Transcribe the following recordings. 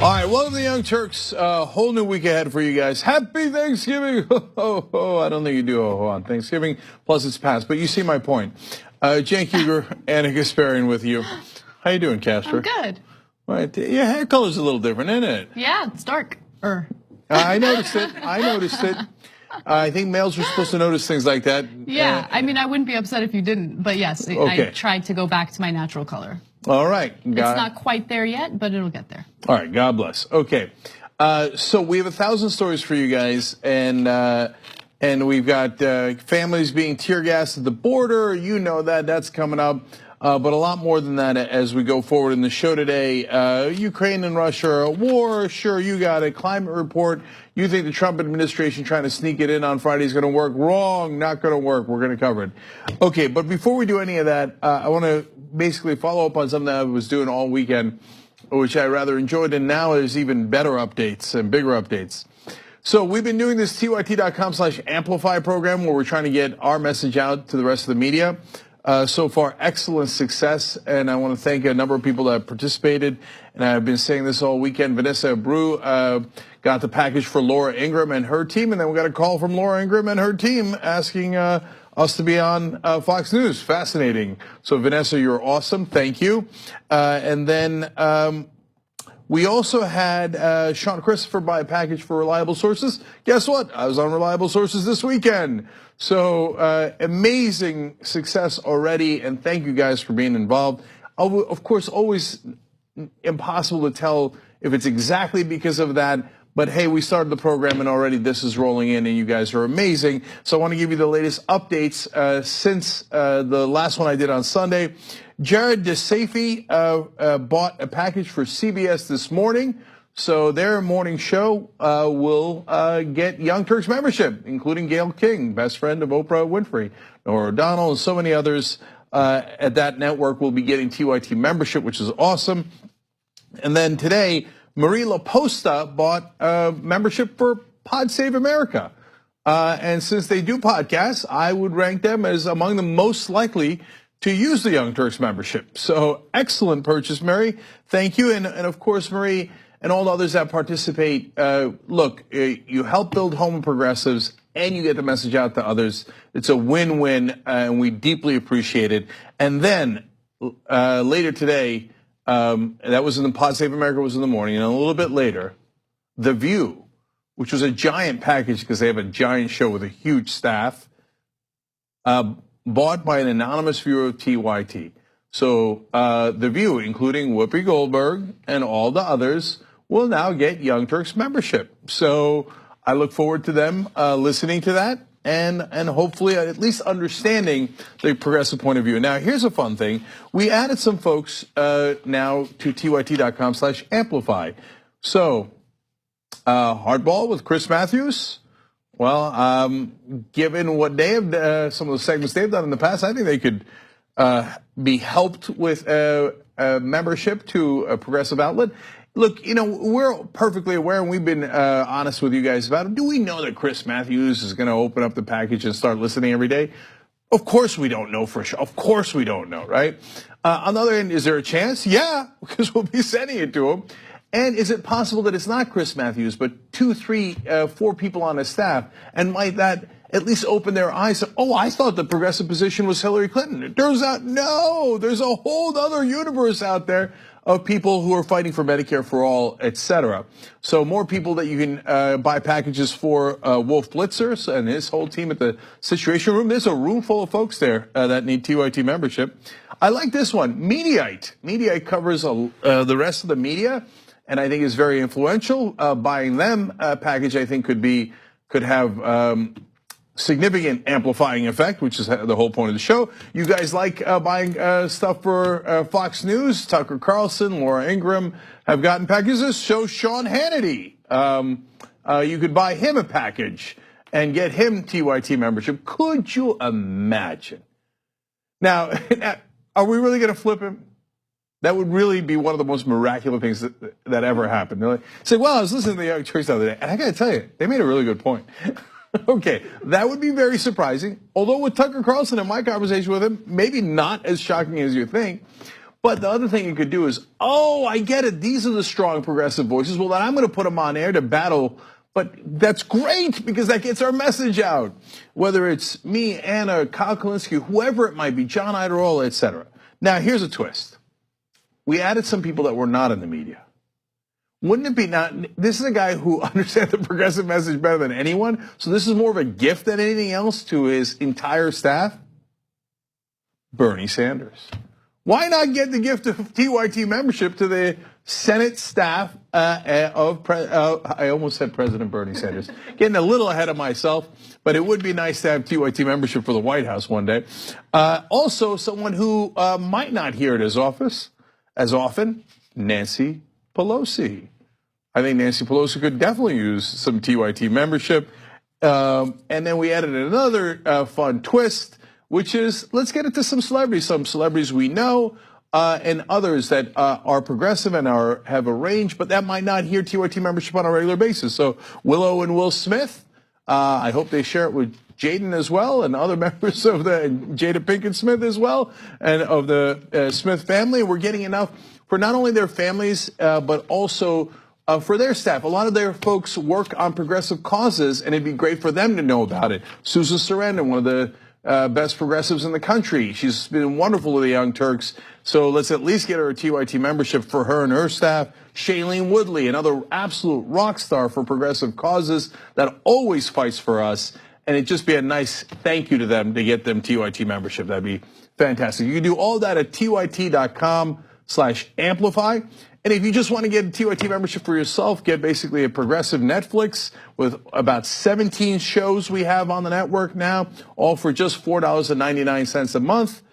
All right, welcome to the Young Turks. Whole new week ahead for you guys. Happy Thanksgiving! Oh, I don't think you do on Thanksgiving. Plus, it's past. But you see my point. Cenk Uygur, Anna Gasparian with you. How you doing, Casper? I'm good. Right, your hair color's a little different, isn't it? Yeah, it's dark. I noticed it. I think males are supposed to notice things like that. Yeah, I mean, I wouldn't be upset if you didn't. But yes, okay. I tried to go back to my natural color. All right. It's not quite there yet, but it'll get there. All right. God bless. Okay. So we have 1,000 stories for you guys, and we've got families being tear gassed at the border. You know that's coming up. But a lot more than that as we go forward in the show today. Ukraine and Russia are at war. Sure, you got it. Climate report. You think the Trump administration trying to sneak it in on Friday is going to work? Wrong. Not going to work. We're going to cover it. Okay, but before we do any of that, I want to basically follow up on something that I was doing all weekend, which I rather enjoyed, and now there's even better updates and bigger updates. So we've been doing this tyt.com/amplify program where we're trying to get our message out to the rest of the media. So far, excellent success, and I want to thank a number of people that participated. And I've been saying this all weekend. Vanessa Brew got the package for Laura Ingraham and her team, and then we got a call from Laura Ingraham and her team asking us to be on Fox News. Fascinating. So Vanessa, you're awesome. Thank you. And then we also had Sean Christopher buy a package for Reliable Sources. Guess what? I was on Reliable Sources this weekend. So amazing success already, and thank you guys for being involved. Of course, always impossible to tell if it's exactly because of that, but hey, we started the program and already this is rolling in, and you guys are amazing. So I want to give you the latest updates since the last one I did on Sunday. Jared DeSafi bought a package for CBS this morning. So their morning show will get Young Turks membership, including Gayle King, best friend of Oprah Winfrey, Norah O'Donnell, and so many others at that network will be getting TYT membership, which is awesome. And then today, Marie LaPosta bought membership for Pod Save America. And since they do podcasts, I would rank them as among the most likely to use the Young Turks membership. So excellent purchase, Mary. Thank you. And of course, Marie, and all the others that participate, look, you help build home progressives and you get the message out to others. It's a win-win, and we deeply appreciate it. And then later today, that was in the Pod Save America was in the morning, and a little bit later, The View, which was a giant package because they have a giant show with a huge staff, bought by an anonymous viewer of TYT. So The View, including Whoopi Goldberg and all the others, will now get Young Turks membership. So I look forward to them listening to that and hopefully at least understanding the progressive point of view. Now, here's a fun thing. We added some folks now to tyt.com/amplify. So Hardball with Chris Matthews. Well, given what they have, some of the segments they've done in the past, I think they could be helped with a membership to a progressive outlet. Look, we're perfectly aware, and we've been honest with you guys about it. Do we know that Chris Matthews is going to open up the package and start listening every day? Of course we don't know for sure. Of course we don't know, right? On the other end, is there a chance? Yeah, because we'll be sending it to him. And is it possible that it's not Chris Matthews, but 2, 3, 4 people on his staff? And might that at least open their eyes? Oh, I thought the progressive position was Hillary Clinton. It turns out, no, there's a whole other universe out there of people who are fighting for Medicare for all, et cetera. So more people that you can buy packages for. Wolf Blitzer and his whole team at the Situation Room. There's a room full of folks there that need TYT membership. I like this one, Mediaite. Mediaite covers the rest of the media, and I think is very influential. Buying them a package, I think, could have significant amplifying effect, which is the whole point of the show. You guys like buying stuff for Fox News? Tucker Carlson, Laura Ingraham have gotten packages. So Sean Hannity, you could buy him a package and get him TYT membership. Could you imagine? Now, are we really going to flip him? That would really be one of the most miraculous things that ever happened. They're like, say, well, I was listening to the Young Turks the other day, and I got to tell you, they made a really good point. Okay, that would be very surprising. Although with Tucker Carlson and my conversation with him, maybe not as shocking as you think. But the other thing you could do is, oh, I get it. These are the strong progressive voices. Well, then I'm going to put them on air to battle. But that's great because that gets our message out. Whether it's me, Anna, Kyle Kalinske, whoever it might be, John Iadarola, etc. Now, here's a twist. We added some people that were not in the media. Wouldn't it be not? This is a guy who understands the progressive message better than anyone. So this is more of a gift than anything else to his entire staff. Bernie Sanders. Why not get the gift of TYT membership to the Senate staff I almost said President Bernie Sanders. Getting a little ahead of myself, but it would be nice to have TYT membership for the White House one day. Also, someone who might not hear it as often, Nancy Pelosi. I think Nancy Pelosi could definitely use some TYT membership. And then we added another fun twist, which is let's get into some celebrities we know, and others that are progressive and have a range, but that might not hear TYT membership on a regular basis. So Willow and Will Smith, I hope they share it with Jaden as well, and other members of the Jada Pinkett Smith as well, and of the Smith family. We're getting enough for not only their families, but also for their staff. A lot of their folks work on progressive causes, and it'd be great for them to know about it. Susan Sarandon, one of the best progressives in the country. She's been wonderful with the Young Turks. So let's at least get her a TYT membership for her and her staff. Shailene Woodley, another absolute rock star for progressive causes that always fights for us. And it'd just be a nice thank you to them to get them TYT membership. That'd be fantastic. You can do all that at tyt.com/amplify. And if you just want to get a TYT membership for yourself, get basically a progressive Netflix with about 17 shows we have on the network now, all for just $4.99 a month.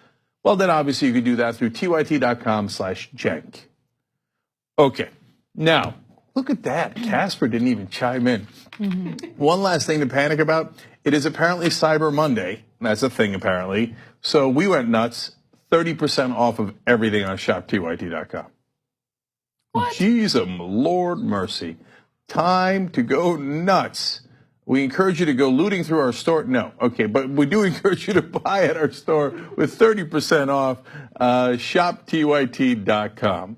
Well, then obviously you could do that through tyt.com/jenk. Okay, now look at that. Casper didn't even chime in. One last thing to panic about. It is apparently Cyber Monday. That's a thing apparently. So we went nuts. 30% off of everything on shoptyt.com. What? Jesus, Lord mercy. Time to go nuts. We encourage you to go looting through our store. No, okay, but we do encourage you to buy at our store with 30% off, shoptyt.com.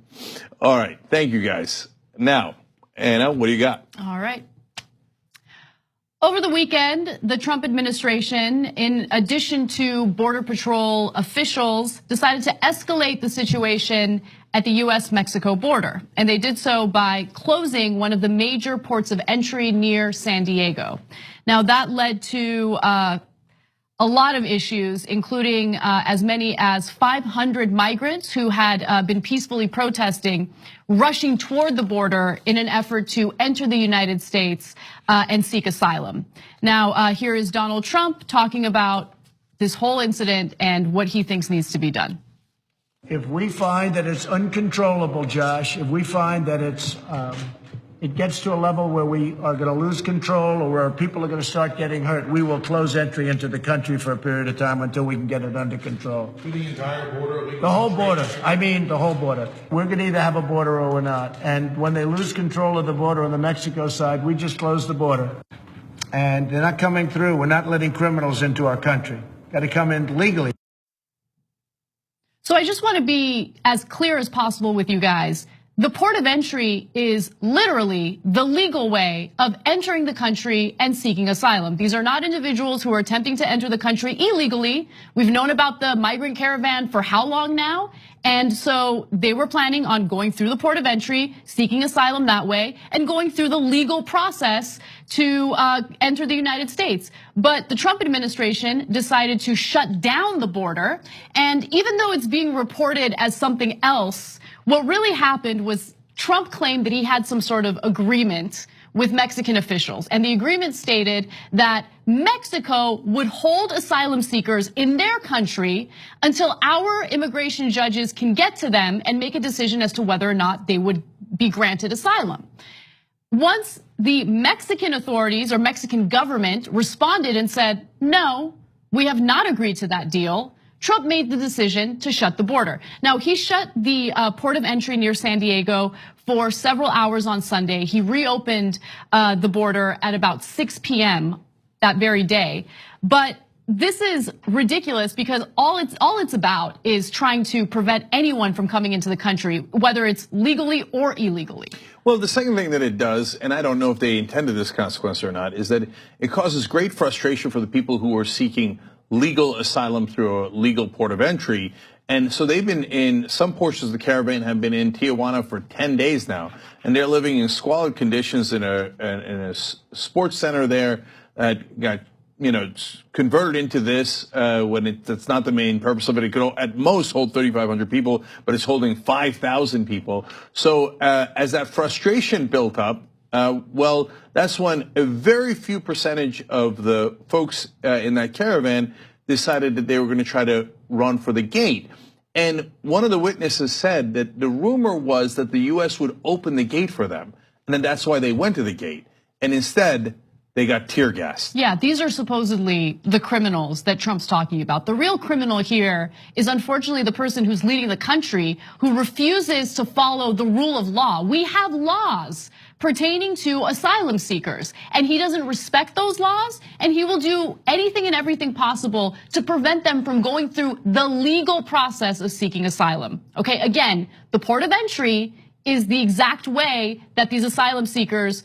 All right, thank you guys. Now, Anna, what do you got? All right. Over the weekend, the Trump administration, in addition to Border Patrol officials, decided to escalate the situation at the US-Mexico border. And they did so by closing one of the major ports of entry near San Diego. Now that led to a lot of issues, including as many as 500 migrants who had been peacefully protesting, rushing toward the border in an effort to enter the United States and seek asylum. Now, here is Donald Trump talking about this whole incident and what he thinks needs to be done. If we find that it's uncontrollable, Josh, if we find that it gets to a level where we are going to lose control or where people are going to start getting hurt, we will close entry into the country for a period of time until we can get it under control. To the entire border? The whole border. I mean, the whole border. We're going to either have a border or we're not. And when they lose control of the border on the Mexico side, we just close the border. And they're not coming through. We're not letting criminals into our country. Got to come in legally. So I just want to be as clear as possible with you guys. The port of entry is literally the legal way of entering the country and seeking asylum. These are not individuals who are attempting to enter the country illegally. We've known about the migrant caravan for how long now? And so they were planning on going through the port of entry, seeking asylum that way, and going through the legal process to enter the United States. But the Trump administration decided to shut down the border. And even though it's being reported as something else, what really happened was Trump claimed that he had some sort of agreement with Mexican officials. And the agreement stated that Mexico would hold asylum seekers in their country until our immigration judges can get to them and make a decision as to whether or not they would be granted asylum. Once the Mexican authorities or Mexican government responded and said, no, we have not agreed to that deal, Trump made the decision to shut the border. Now, he shut the port of entry near San Diego for several hours on Sunday. He reopened the border at about 6 p.m. that very day. But this is ridiculous because all it's about is trying to prevent anyone from coming into the country, whether it's legally or illegally. Well, the second thing that it does, and I don't know if they intended this consequence or not, is that it causes great frustration for the people who are seeking legal asylum through a legal port of entry. And so they've been in, some portions of the caravan have been in Tijuana for 10 days now, and they're living in squalid conditions in a sports center there that got, converted into this when that's not the main purpose of it. It could at most hold 3,500 people, but it's holding 5,000 people. So as that frustration built up, well, that's when a very few percentage of the folks in that caravan decided that they were going to try to run for the gate. And one of the witnesses said that the rumor was that the U.S. would open the gate for them, and then that's why they went to the gate. And instead, they got tear gassed. Yeah, these are supposedly the criminals that Trump's talking about. The real criminal here is unfortunately the person who's leading the country who refuses to follow the rule of law. We have laws pertaining to asylum seekers, and he doesn't respect those laws, and he will do anything and everything possible to prevent them from going through the legal process of seeking asylum. Okay, again, the port of entry is the exact way that these asylum seekers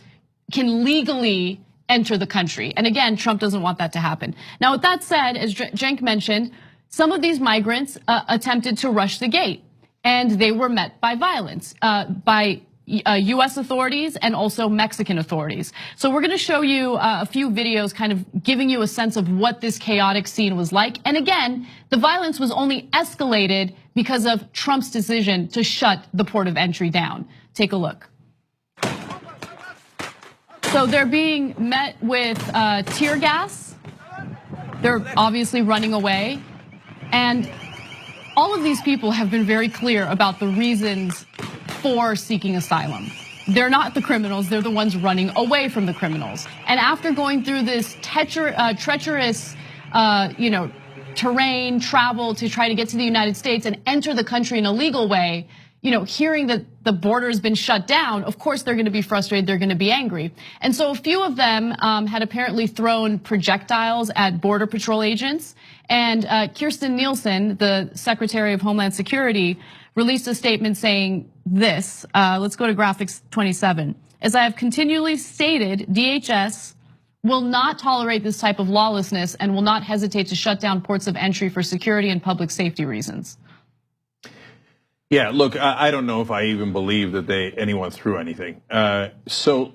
can legally enter the country. And again, Trump doesn't want that to happen. Now, with that said, as Cenk mentioned, some of these migrants attempted to rush the gate, and they were met by violence by US authorities and also Mexican authorities. So we're gonna show you a few videos kind of giving you a sense of what this chaotic scene was like. And again, the violence was only escalated because of Trump's decision to shut the port of entry down. Take a look. So they're being met with tear gas. They're obviously running away. And all of these people have been very clear about the reasons for seeking asylum. They're not the criminals, they're the ones running away from the criminals. And after going through this treacherous, terrain, travel to try to get to the United States and enter the country in a legal way, hearing that the border has been shut down, of course they're gonna be frustrated, they're gonna be angry. And so a few of them had apparently thrown projectiles at Border Patrol agents. And Kirstjen Nielsen, the Secretary of Homeland Security, released a statement saying this, let's go to graphics 27. As I have continually stated, DHS will not tolerate this type of lawlessness and will not hesitate to shut down ports of entry for security and public safety reasons. Yeah, look, I don't know if I even believe that anyone threw anything. So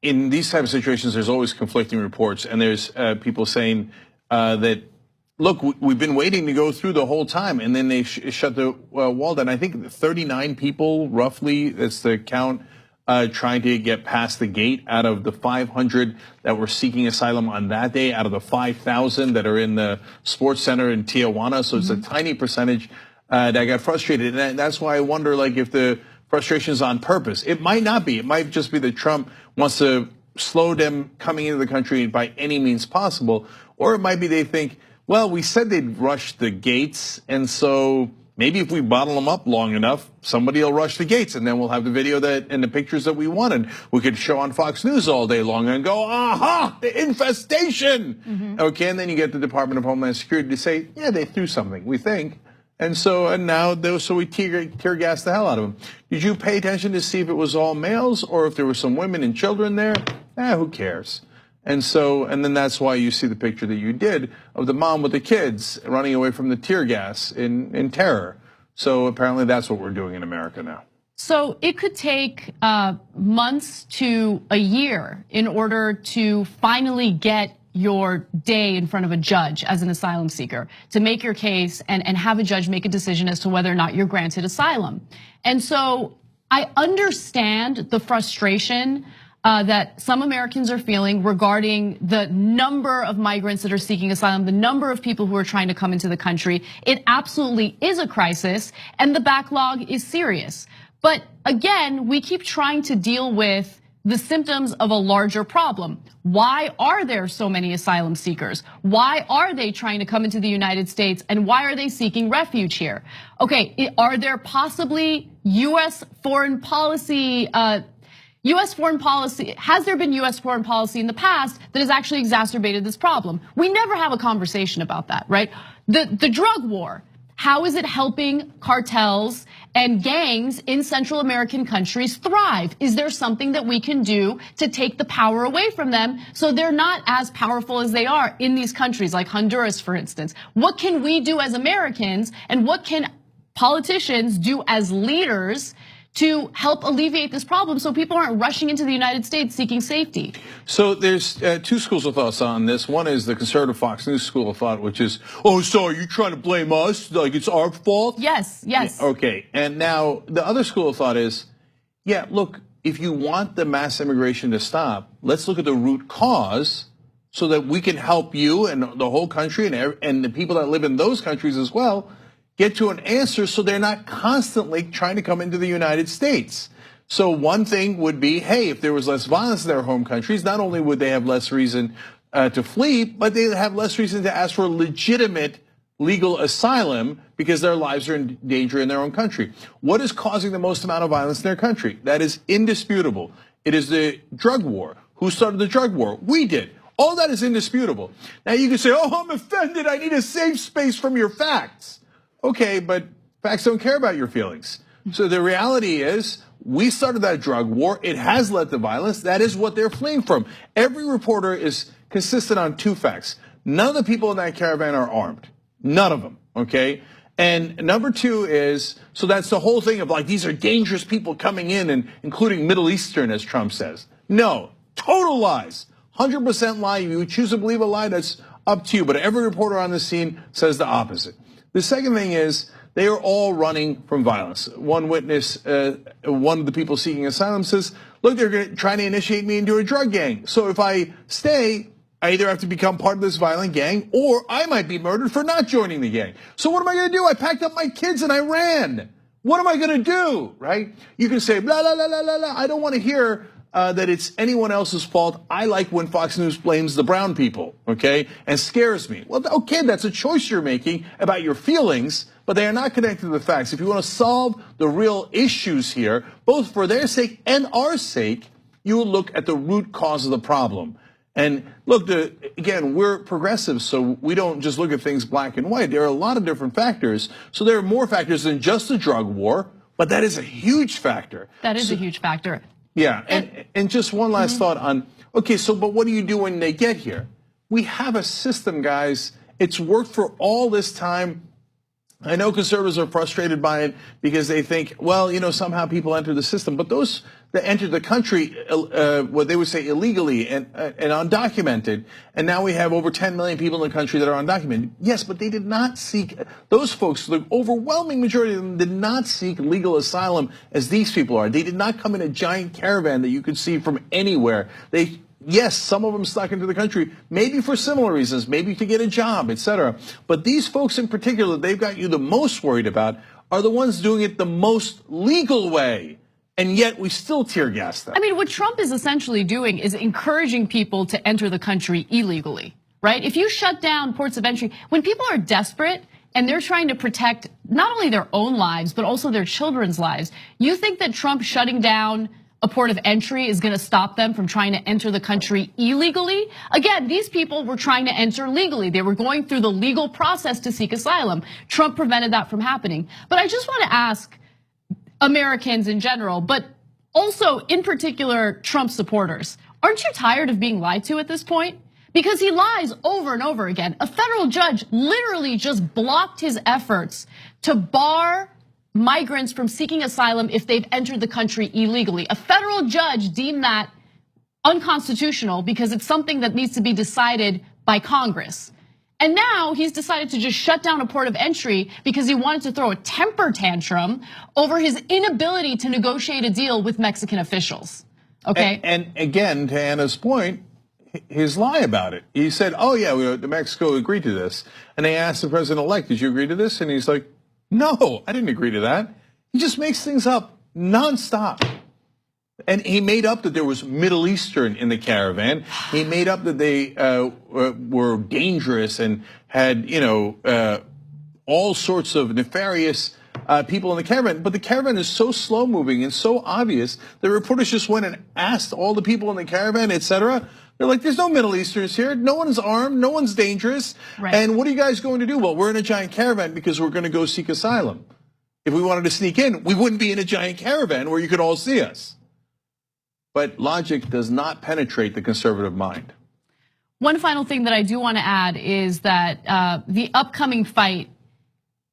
in these type of situations, there's always conflicting reports, and there's people saying that, look, we've been waiting to go through the whole time, and then they shut the wall down. I think 39 people, roughly, that's the count, trying to get past the gate out of the 500 that were seeking asylum on that day, out of the 5,000 that are in the sports center in Tijuana. So it's a tiny percentage that got frustrated. And that's why I wonder, like, if the frustration is on purpose. It might not be. It might just be that Trump wants to slow them coming into the country by any means possible. Or it might be they think, well, we said they'd rush the gates, and so maybe if we bottle them up long enough, somebody will rush the gates, and then we'll have the video and the pictures that we wanted. We could show on Fox News all day long and go, aha, the infestation. Okay, and then you get the Department of Homeland Security to say, yeah, they threw something, we think. And now we tear gas the hell out of them. Did you pay attention to see if it was all males or if there were some women and children there? Who cares? And then that's why you see the picture that you did of the mom with the kids running away from the tear gas in terror. So apparently that's what we're doing in America now. So it could take months to a year in order to finally get your day in front of a judge as an asylum seeker, to make your case and have a judge make a decision as to whether or not you're granted asylum. And so I understand the frustration that some Americans are feeling regarding the number of migrants that are seeking asylum, the number of people who are trying to come into the country. It absolutely is a crisis, and the backlog is serious. But again, we keep trying to deal with the symptoms of a larger problem. Why are there so many asylum seekers? Why are they trying to come into the United States, and why are they seeking refuge here? Okay, are there possibly US foreign policy US foreign policy, has there been US foreign policy in the past that has actually exacerbated this problem? We never have a conversation about that, right? The drug war, how is it helping cartels and gangs in Central American countries thrive? Is there something that we can do to take the power away from them so they're not as powerful as they are in these countries like Honduras, for instance? What can we do as Americans, and what can politicians do as leaders to help alleviate this problem so people aren't rushing into the United States seeking safety? So there's two schools of thoughts on this. One is the conservative Fox News school of thought, which is, oh, so are you trying to blame us? Like it's our fault? Yes. Yeah, okay, and now the other school of thought is, yeah, look, if you want the mass immigration to stop, let's look at the root cause so that we can help you and the whole country and the people that live in those countries as well get to an answer so they're not constantly trying to come into the United States. So one thing would be, hey, if there was less violence in their home countries, not only would they have less reason to flee, but they have less reason to ask for legitimate legal asylum because their lives are in danger in their own country. What is causing the most amount of violence in their country? That is indisputable. It is the drug war. Who started the drug war? We did. All that is indisputable. Now you can say, oh, I'm offended. I need a safe space from your facts. Okay, but facts don't care about your feelings. So the reality is, we started that drug war. It has led to violence. That is what they're fleeing from. Every reporter is consistent on two facts. None of the people in that caravan are armed. None of them, okay? And number two is, so that's the whole thing of like, these are dangerous people coming in, and including Middle Eastern, as Trump says. No, total lies. 100% lie. If you choose to believe a lie, that's up to you. But every reporter on the scene says the opposite. The second thing is, they are all running from violence. One witness, one of the people seeking asylum says, look, they're trying to initiate me into a drug gang. So if I stay, I either have to become part of this violent gang or I might be murdered for not joining the gang. So what am I gonna do? I packed up my kids and I ran. What am I gonna do, right? You can say, blah, blah, blah, blah, blah, blah. I don't wanna hear that it's anyone else's fault. I like when Fox News blames the brown people, okay, and scares me. Well, okay, that's a choice you're making about your feelings, but they are not connected to the facts. If you want to solve the real issues here, both for their sake and our sake, you will look at the root cause of the problem. And look, again, we're progressives, so we don't just look at things black and white. There are a lot of different factors. So there are more factors than just the drug war, but that is a huge factor. That is a huge factor. Yeah, and just one last thought on, okay, so but what do you do when they get here? We have a system, guys. It's worked for all this time. I know conservatives are frustrated by it because they think, well, you know, somehow people enter the system. But those that entered the country, what they would say illegally and undocumented, and now we have over 10 million people in the country that are undocumented. Yes, but they did not seek, those folks, the overwhelming majority of them did not seek legal asylum as these people are. They did not come in a giant caravan that you could see from anywhere. Yes, some of them stuck into the country, maybe for similar reasons, maybe to get a job, etc. But these folks in particular, they've got you the most worried about, are the ones doing it the most legal way. And yet we still tear gas them. I mean, what Trump is essentially doing is encouraging people to enter the country illegally, right? If you shut down ports of entry, when people are desperate and they're trying to protect not only their own lives, but also their children's lives, you think that Trump shutting down a port of entry is gonna stop them from trying to enter the country illegally? Again, these people were trying to enter legally. They were going through the legal process to seek asylum. Trump prevented that from happening. But I just wanna ask Americans in general, but also in particular Trump supporters, aren't you tired of being lied to at this point? Because he lies over and over again. A federal judge literally just blocked his efforts to bar migrants from seeking asylum if they've entered the country illegally. A federal judge deemed that unconstitutional because it's something that needs to be decided by Congress. And now he's decided to just shut down a port of entry because he wanted to throw a temper tantrum over his inability to negotiate a deal with Mexican officials. Okay. And again, to Anna's point, his lie about it. He said, oh yeah, Mexico agreed to this. And they asked the president-elect, did you agree to this? And he's like, no, I didn't agree to that. He just makes things up nonstop. And he made up that there was Middle Eastern in the caravan. He made up that they were dangerous and had, all sorts of nefarious people in the caravan. But the caravan is so slow moving and so obvious. The reporters just went and asked all the people in the caravan, etc. They're like, there's no Middle Easterns here. No one's armed. No one's dangerous. Right. And what are you guys going to do? Well, we're in a giant caravan because we're going to go seek asylum. If we wanted to sneak in, we wouldn't be in a giant caravan where you could all see us. But logic does not penetrate the conservative mind. One final thing that I do want to add is that the upcoming fight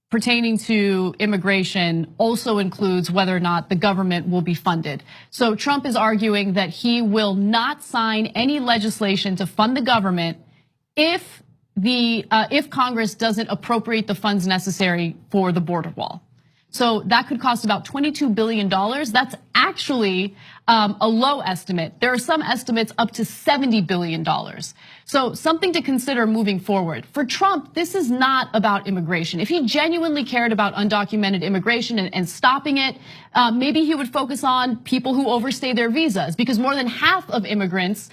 pertaining to immigration also includes whether or not the government will be funded. So Trump is arguing that he will not sign any legislation to fund the government if Congress doesn't appropriate the funds necessary for the border wall. So that could cost about $22 billion. That's actually a low estimate. There are some estimates up to $70 billion. So something to consider moving forward. For Trump, this is not about immigration. If he genuinely cared about undocumented immigration and stopping it, maybe he would focus on people who overstay their visas, because more than half of immigrants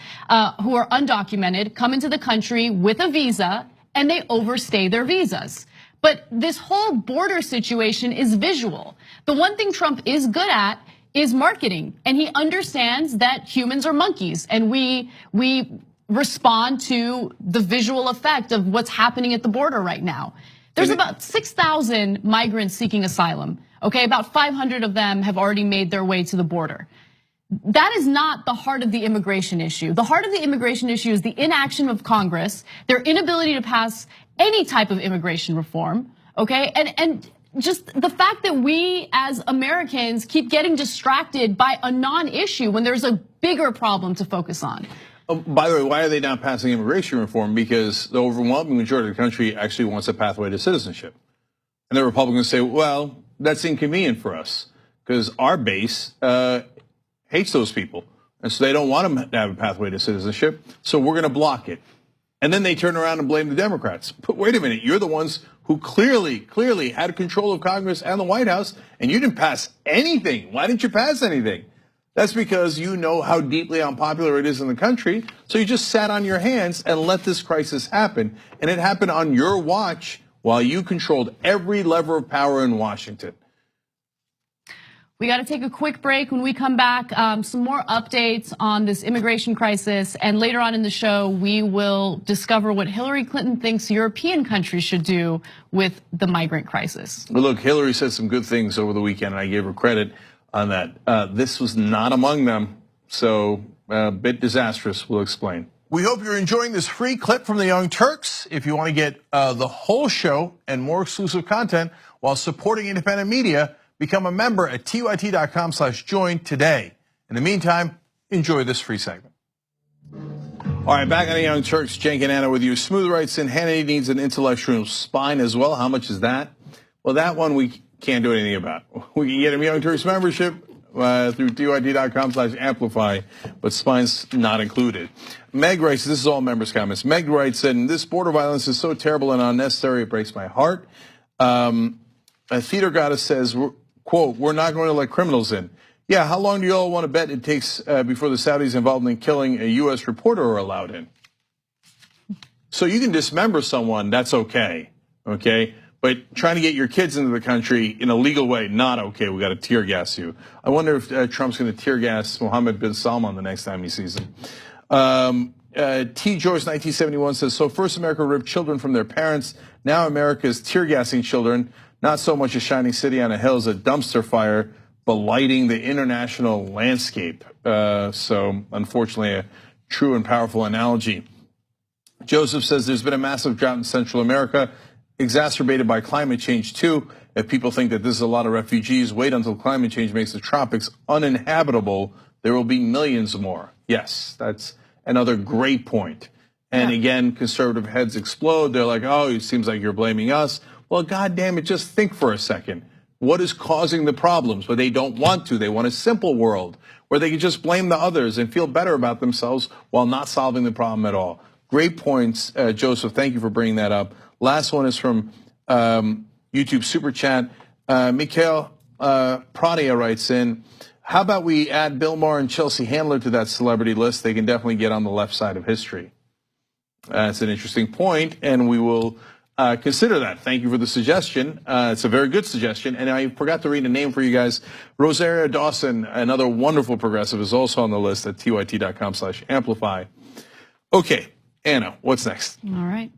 who are undocumented come into the country with a visa and they overstay their visas. But this whole border situation is visual. The one thing Trump is good at is marketing, and he understands that humans are monkeys, and we respond to the visual effect of what's happening at the border right now. There's about 6,000 migrants seeking asylum. Okay, about 500 of them have already made their way to the border. That is not the heart of the immigration issue. The heart of the immigration issue is the inaction of Congress, their inability to pass any type of immigration reform, okay? And just the fact that we as Americans keep getting distracted by a non-issue when there's a bigger problem to focus on. By the way, why are they not passing immigration reform? Because the overwhelming majority of the country actually wants a pathway to citizenship. And the Republicans say, well, that's inconvenient for us because our base hates those people. And so they don't want them to have a pathway to citizenship. So we're going to block it. And then they turn around and blame the Democrats. But wait a minute, you're the ones who clearly had control of Congress and the White House, and you didn't pass anything. Why didn't you pass anything? That's because you know how deeply unpopular it is in the country. So you just sat on your hands and let this crisis happen. And it happened on your watch while you controlled every lever of power in Washington. We got to take a quick break. When we come back, some more updates on this immigration crisis. And later on in the show, we will discover what Hillary Clinton thinks European countries should do with the migrant crisis. Well, look, Hillary said some good things over the weekend, and I gave her credit on that. This was not among them, so a bit disastrous. We'll explain. We hope you're enjoying this free clip from the Young Turks. If you want to get the whole show and more exclusive content while supporting independent media, become a member at tyt.com/join today. In the meantime, enjoy this free segment. All right, back on the Young Turks, Cenk and Anna with you. Smooth writes in, Hannity needs an intellectual spine as well. How much is that? Well, that one we can't do anything about. We can get a Young Turks membership through tyt.com/amplify, but spine's not included. Meg writes, this is all members' comments. Meg writes, and this border violence is so terrible and unnecessary, it breaks my heart. A theater goddess says, quote, we're not going to let criminals in. Yeah, how long do you all want to bet it takes before the Saudis involved in killing a U.S. reporter are allowed in? So you can dismember someone, that's okay, okay? But trying to get your kids into the country in a legal way, not okay. We got to tear gas you. I wonder if Trump's going to tear gas Mohammed bin Salman the next time he sees him. T. George 1971 says, so first America ripped children from their parents. Now America is tear gassing children. Not so much a shining city on a hill as a dumpster fire, blighting the international landscape. So unfortunately, a true and powerful analogy. Joseph says there's been a massive drought in Central America, exacerbated by climate change too. If people think that this is a lot of refugees, wait until climate change makes the tropics uninhabitable. There will be millions more. Yes, that's another great point. And again, conservative heads explode. They're like, oh, it seems like you're blaming us. Well, goddamn it, just think for a second. What is causing the problems? But they don't want to. They want a simple world where they can just blame the others and feel better about themselves while not solving the problem at all. Great points, Joseph. Thank you for bringing that up. Last one is from YouTube Super Chat. Mikhail Pradia writes in, how about we add Bill Maher and Chelsea Handler to that celebrity list? They can definitely get on the left side of history. That's an interesting point, and we will consider that. Thank you for the suggestion. It's a very good suggestion. And I forgot to read a name for you guys. Rosaria Dawson, another wonderful progressive, is also on the list at tyt.com/amplify. Okay, Anna, what's next? All right.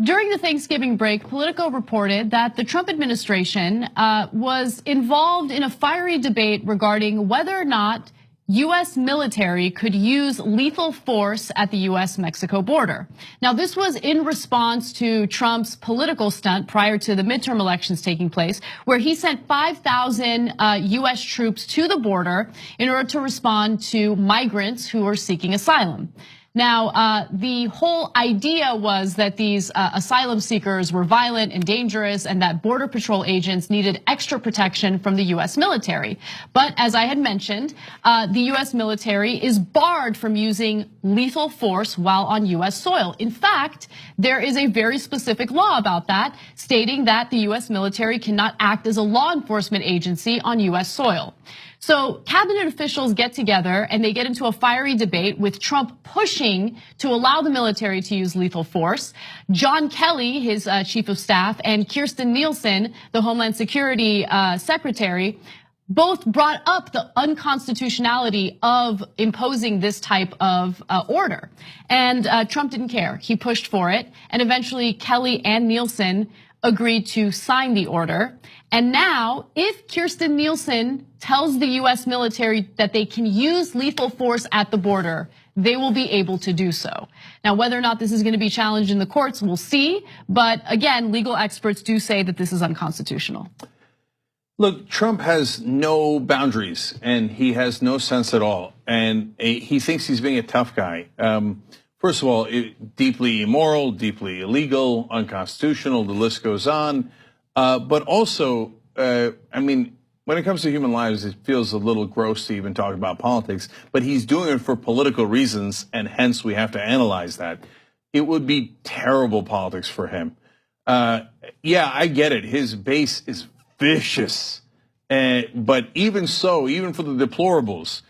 During the Thanksgiving break, Politico reported that the Trump administration was involved in a fiery debate regarding whether or not US military could use lethal force at the US-Mexico border. Now, this was in response to Trump's political stunt prior to the midterm elections taking place, where he sent 5,000 US troops to the border in order to respond to migrants who were seeking asylum. Now, the whole idea was that these asylum seekers were violent and dangerous and that Border Patrol agents needed extra protection from the US military. But as I had mentioned, the US military is barred from using lethal force while on US soil. In fact, there is a very specific law about that, stating that the US military cannot act as a law enforcement agency on US soil. So cabinet officials get together and they get into a fiery debate with Trump pushing to allow the military to use lethal force. John Kelly, his chief of staff, and Kirstjen Nielsen, the Homeland Security secretary, both brought up the unconstitutionality of imposing this type of order. And Trump didn't care. He pushed for it. And eventually Kelly and Nielsen agreed to sign the order. And now, if Kirstjen Nielsen tells the US military that they can use lethal force at the border, they will be able to do so. Now, whether or not this is going to be challenged in the courts, we'll see. But again, legal experts do say that this is unconstitutional. Look, Trump has no boundaries and he has no sense at all. And he thinks he's being a tough guy. First of all, deeply immoral, deeply illegal, unconstitutional, the list goes on. But also, I mean, when it comes to human lives, it feels a little gross to even talk about politics, but he's doing it for political reasons, and hence we have to analyze that. It would be terrible politics for him. Yeah, I get it. His base is vicious. But even so, even for the deplorables,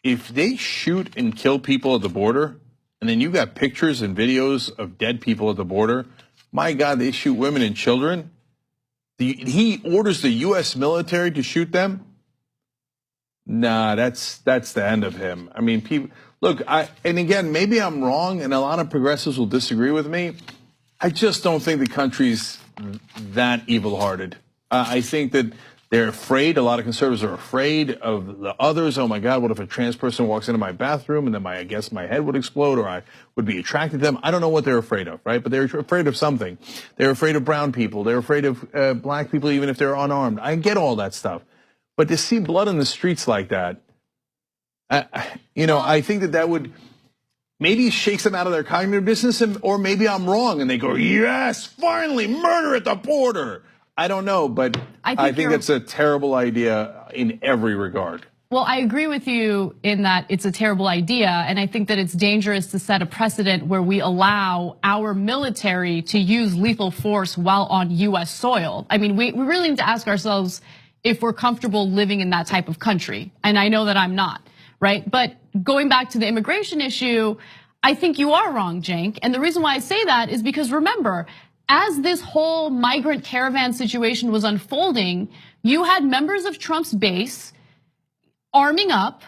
if they shoot and kill people at the border, and then you got pictures and videos of dead people at the border, my God, they shoot women and children. He orders the US military to shoot them. Nah, that's the end of him. I mean, people, look, and again, maybe I'm wrong and a lot of progressives will disagree with me. I just don't think the country's that evil-hearted. I think that they're afraid, a lot of conservatives are afraid of the others. Oh my God, what if a trans person walks into my bathroom and then I guess my head would explode or I would be attracted to them? I don't know what they're afraid of, right? But they're afraid of something. They're afraid of brown people. They're afraid of black people, even if they're unarmed. I get all that stuff. But to see blood in the streets like that, I think that would maybe shakes them out of their cognitive dissonance, or maybe I'm wrong and they go, yes, finally, murder at the border. I don't know, but I think it's a terrible idea in every regard. Well, I agree with you in that it's a terrible idea, and I think that it's dangerous to set a precedent where we allow our military to use lethal force while on US soil. I mean, we really need to ask ourselves if we're comfortable living in that type of country, and I know that I'm not, right? But going back to the immigration issue, I think you are wrong, Cenk, and the reason why I say that is because remember, as this whole migrant caravan situation was unfolding, you had members of Trump's base arming up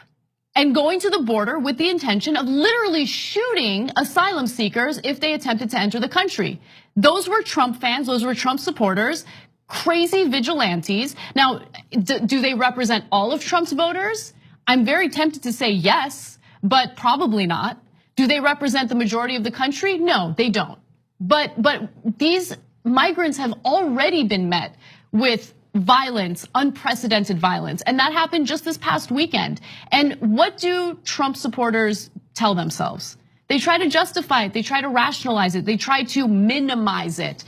and going to the border with the intention of literally shooting asylum seekers if they attempted to enter the country. Those were Trump fans, those were Trump supporters, crazy vigilantes. Now, do they represent all of Trump's voters? I'm very tempted to say yes, but probably not. Do they represent the majority of the country? No, they don't. But these migrants have already been met with violence, unprecedented violence, and that happened just this past weekend. And what do Trump supporters tell themselves? They try to justify it, they try to rationalize it, they try to minimize it.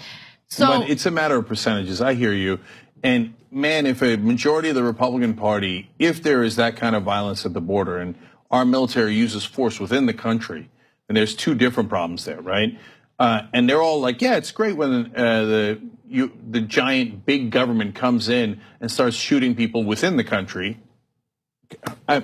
But it's a matter of percentages, I hear you. And man, if a majority of the Republican Party, if there is that kind of violence at the border and our military uses force within the country, then there's two different problems there, right? And they're all like, yeah, it's great when the giant big government comes in and starts shooting people within the country.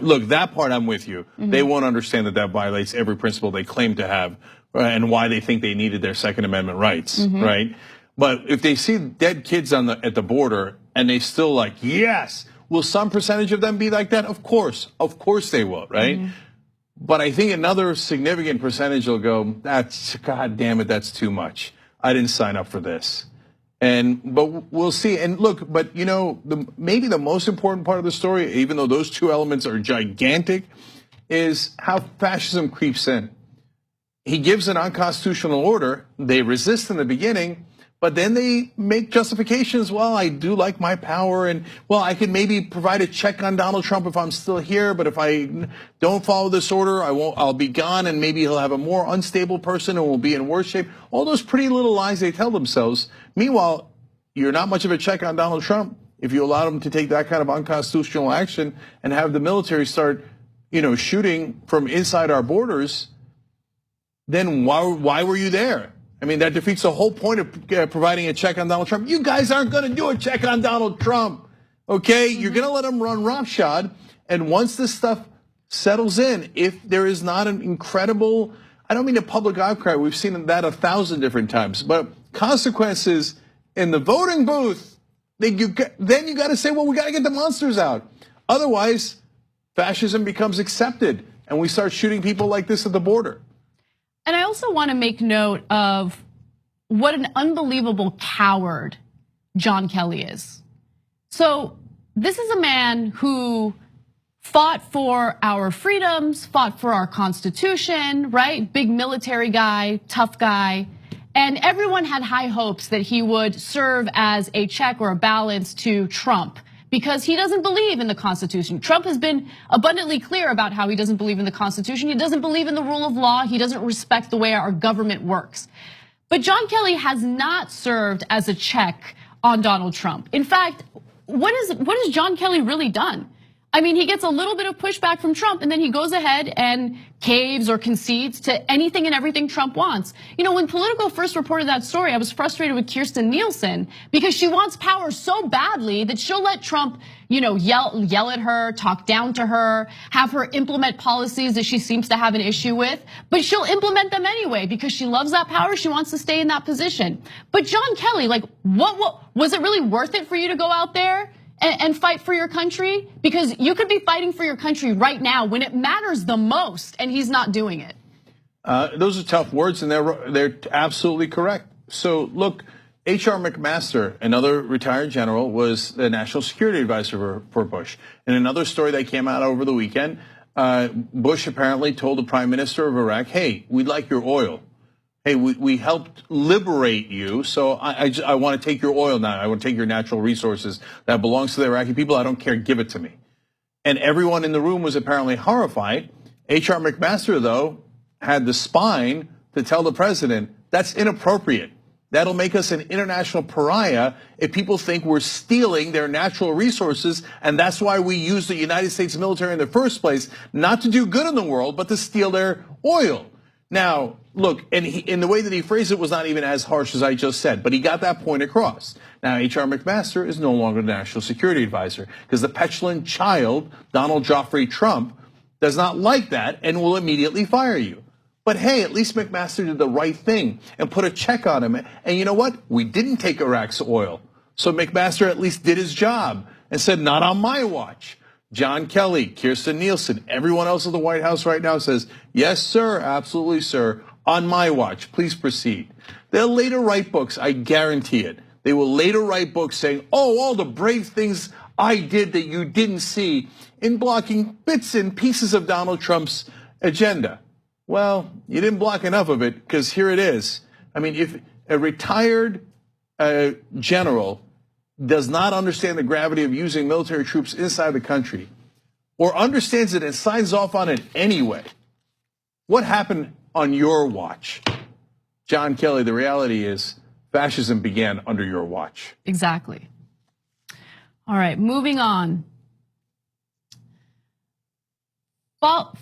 Look, that part I'm with you. They won't understand that violates every principle they claim to have and why they think they needed their Second Amendment rights, right? But if they see dead kids at the border and they still like, yes, will some percentage of them be like that? Of course they will, right? But I think another significant percentage will go, God damn it, that's too much. I didn't sign up for this. But we'll see. And look, but you know, maybe the most important part of the story, even though those two elements are gigantic, is how fascism creeps in. He gives an unconstitutional order. They resist in the beginning, but then they make justifications. Well, I do like my power, and well, I can maybe provide a check on Donald Trump if I'm still here. But if I don't follow this order, I'll be gone, and maybe he'll have a more unstable person and will be in worse shape. All those pretty little lies they tell themselves. Meanwhile, you're not much of a check on Donald Trump if you allow him to take that kind of unconstitutional action and have the military start, shooting from inside our borders. Then why were you there? I mean, that defeats the whole point of providing a check on Donald Trump. You guys aren't going to do a check on Donald Trump, okay? You're going to let him run roughshod, and once this stuff settles in, if there is not an incredible, I don't mean a public outcry, we've seen that 1,000 different times, but consequences in the voting booth, then you got to say, well, we got to get the monsters out. Otherwise, fascism becomes accepted, and we start shooting people like this at the border. And I also want to make note of what an unbelievable coward John Kelly is. So this is a man who fought for our freedoms, fought for our Constitution, right? Big military guy, tough guy. And everyone had high hopes that he would serve as a check or a balance to Trump, because he doesn't believe in the Constitution. Trump has been abundantly clear about how he doesn't believe in the Constitution. He doesn't believe in the rule of law. He doesn't respect the way our government works. But John Kelly has not served as a check on Donald Trump. In fact, what has John Kelly really done? I mean, he gets a little bit of pushback from Trump, and then he goes ahead and caves or concedes to anything and everything Trump wants. When Politico first reported that story, I was frustrated with Kirstjen Nielsen because she wants power so badly that she'll let Trump, yell at her, talk down to her, have her implement policies that she seems to have an issue with, but she'll implement them anyway because she loves that power. She wants to stay in that position. But John Kelly, what was it really worth it for you to go out there and fight for your country? Because you could be fighting for your country right now when it matters the most, and he's not doing it. Those are tough words, and they're absolutely correct. So look, H.R. McMaster, another retired general, was the national security advisor for Bush. In another story that came out over the weekend, Bush apparently told the prime minister of Iraq, hey, we'd like your oil. Hey, we helped liberate you, so I want to take your oil now. I want to take your natural resources that belongs to the Iraqi people. I don't care, give it to me. And everyone in the room was apparently horrified. H.R. McMaster, though, had the spine to tell the president, that's inappropriate. That'll make us an international pariah if people think we're stealing their natural resources, and that's why we use the United States military in the first place, not to do good in the world, but to steal their oil. Now, look, and in the way that he phrased it was not even as harsh as I just said, but he got that point across. Now, H.R. McMaster is no longer the national security advisor because the petulant child, Donald Joffrey Trump, does not like that and will immediately fire you. But hey, at least McMaster did the right thing and put a check on him. And you know what? We didn't take Iraq's oil. So McMaster at least did his job and said, not on my watch. John Kelly, Kirstjen Nielsen, everyone else at the White House right now says, yes, sir, absolutely, sir, on my watch, please proceed. They'll later write books, I guarantee it. They will later write books saying, oh, all the brave things I did that you didn't see in blocking bits and pieces of Donald Trump's agenda. Well, you didn't block enough of it, because here it is. I mean, if a retired general does not understand the gravity of using military troops inside the country, or understands it and signs off on it anyway, what happened on your watch? John Kelly, the reality is fascism began under your watch. Exactly. All right, moving on.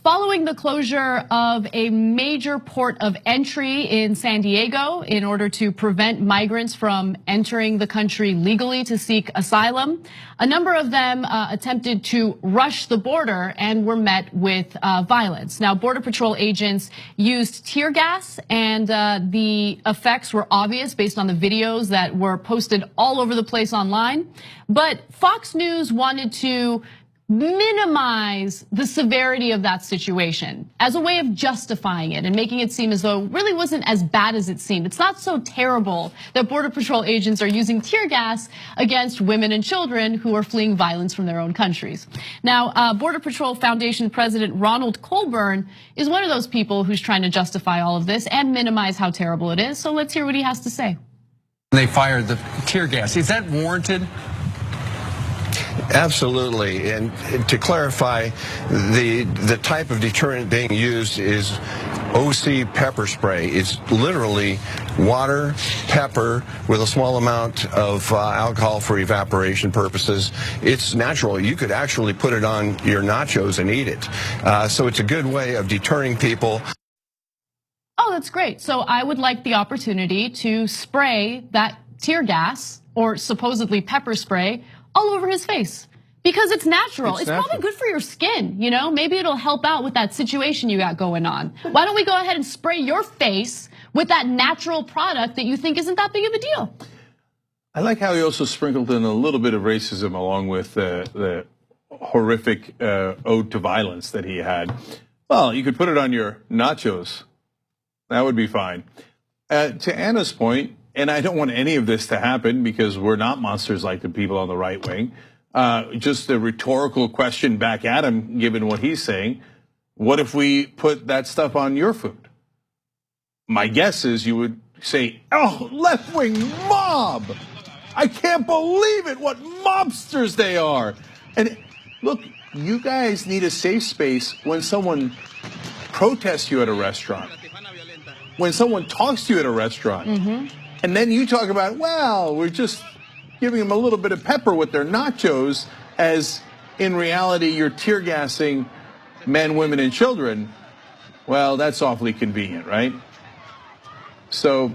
Following the closure of a major port of entry in San Diego in order to prevent migrants from entering the country legally to seek asylum, a number of them attempted to rush the border and were met with violence. Now, Border Patrol agents used tear gas, and the effects were obvious based on the videos that were posted all over the place online. But Fox News wanted to minimize the severity of that situation as a way of justifying it and making it seem as though it really wasn't as bad as it seemed. It's not so terrible that Border Patrol agents are using tear gas against women and children who are fleeing violence from their own countries. Now, Border Patrol Foundation President Ronald Colburn is one of those people who's trying to justify all of this and minimize how terrible it is. So let's hear what he has to say. They fired the tear gas. Is that warranted? Absolutely, and to clarify, the type of deterrent being used is OC pepper spray. It's literally water, pepper, with a small amount of alcohol for evaporation purposes. It's natural. You could actually put it on your nachos and eat it. So it's a good way of deterring people. Oh, that's great. So I would like the opportunity to spray that tear gas or supposedly pepper spray all over his face because it's natural. It's probably good for your skin, you know? Maybe it'll help out with that situation you got going on. Why don't we go ahead and spray your face with that natural product that you think isn't that big of a deal? I like how he also sprinkled in a little bit of racism along with the horrific ode to violence that he had. Well, you could put it on your nachos. That would be fine. To Anna's point, and I don't want any of this to happen because we're not monsters like the people on the right wing. Just a rhetorical question back at him, given what he's saying. What if we put that stuff on your food? My guess is you would say, oh, left-wing mob. I can't believe it, what mobsters they are. And look, you guys need a safe space when someone protests you at a restaurant, when someone talks to you at a restaurant. And then you talk about, well, we're just giving them a little bit of pepper with their nachos, as in reality, you're tear gassing men, women, and children. Well, that's awfully convenient, right? So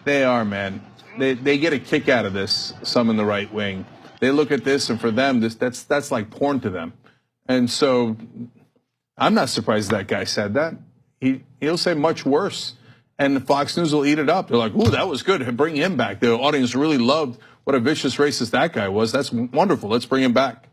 they are, man. They get a kick out of this, some in the right wing. They look at this, and for them, that's like porn to them. And so I'm not surprised that guy said that. He'll say much worse. And Fox News will eat it up. They're like, ooh, that was good. Bring him back. The audience really loved what a vicious racist that guy was. That's wonderful. Let's bring him back.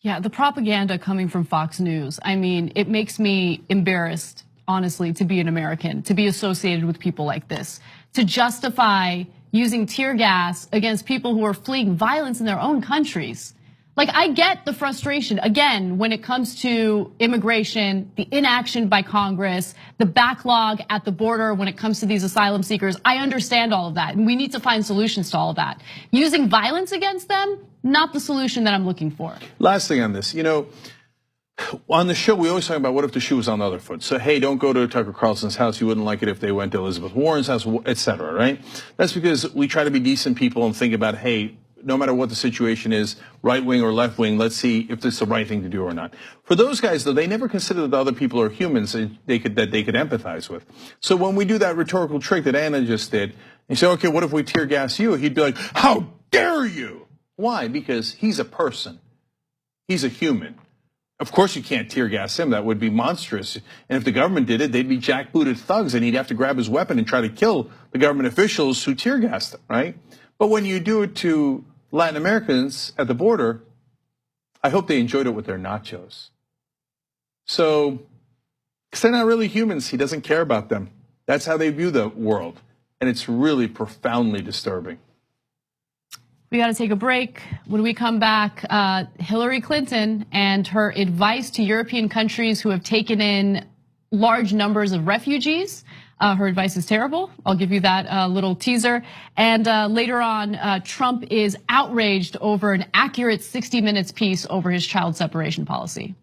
Yeah, the propaganda coming from Fox News. I mean, it makes me embarrassed, honestly, to be an American, to be associated with people like this, to justify using tear gas against people who are fleeing violence in their own countries. Like, I get the frustration, again, when it comes to immigration, the inaction by Congress, the backlog at the border when it comes to these asylum seekers. I understand all of that, and we need to find solutions to all of that. Using violence against them, not the solution that I'm looking for. Last thing on this, you know, on the show, we always talk about what if the shoe was on the other foot. So, hey, don't go to Tucker Carlson's house. You wouldn't like it if they went to Elizabeth Warren's house, et cetera, right? That's because we try to be decent people and think about, hey, no matter what the situation is, right wing or left wing, let's see if this is the right thing to do or not. For those guys, though, they never consider that the other people are humans that they could empathize with. So when we do that rhetorical trick that Anna just did, and say, okay, what if we tear gas you? He'd be like, how dare you? Why? Because he's a person. He's a human. Of course you can't tear gas him. That would be monstrous. And if the government did it, they'd be jackbooted thugs, and he'd have to grab his weapon and try to kill the government officials who tear gassed him, right? But when you do it to Latin Americans at the border, I hope they enjoyed it with their nachos. So, because they're not really humans, he doesn't care about them. That's how they view the world. And it's really profoundly disturbing. We got to take a break. When we come back, Hillary Clinton and her advice to European countries who have taken in large numbers of refugees. Her advice is terrible. I'll give you that little teaser. And later on, Trump is outraged over an accurate 60 Minutes piece over his child separation policy.